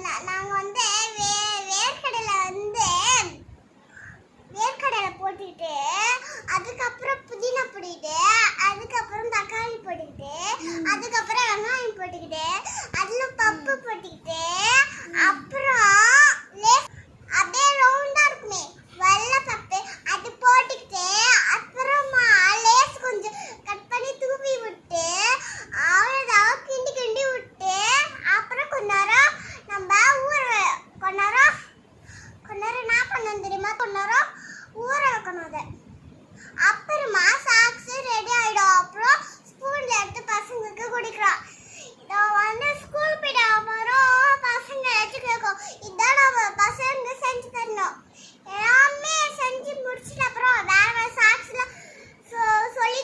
நாங்க வந்து வேர்க்கடலை போட்டுட்டு அதுக்கப்புறம் புதினா போட்டுக்கிட்டு அதுக்கப்புறம் தக்காளி போட்டுக்கிட்டு அதுக்கப்புறம் வெங்காயம் போட்டுக்கிட்டு அதுல பப்பு போட்டுக்கிட்டு அப்புறம் அப்படியே ரவுண்டா இருக்குமே வெள்ளை பப்பு அது போட்டுக்கிட்டு அப்புறமா லேஸ் கொஞ்சம் கட் பண்ணி தூவி விட்டு அவ்வளோதான் கிண்டி கிண்டி விட்டு அப்புறம் கொஞ்ச நேரம் நம்ம கொஞ்ச நேரம் என்ன பண்ணணும் தெரியுமா? கொஞ்ச நேரம் ஊற வைக்கணும் அதை. அப்புறமா சாக்ஸ் ரெடி ஆயிடும். அப்புறம் ஸ்பூன்ல எடுத்து பசங்களுக்கு குடிக்கிறோம். இதை வந்து ஸ்கூல் போயிட்டு அப்புறம் பசங்க எடுத்து கேட்கும், இதான் நம்ம பசங்க செஞ்சு தரணும். எல்லாமே செஞ்சு முடிச்சுட்டு அப்புறம் வேற சாக்ஸ்ல சொல்லி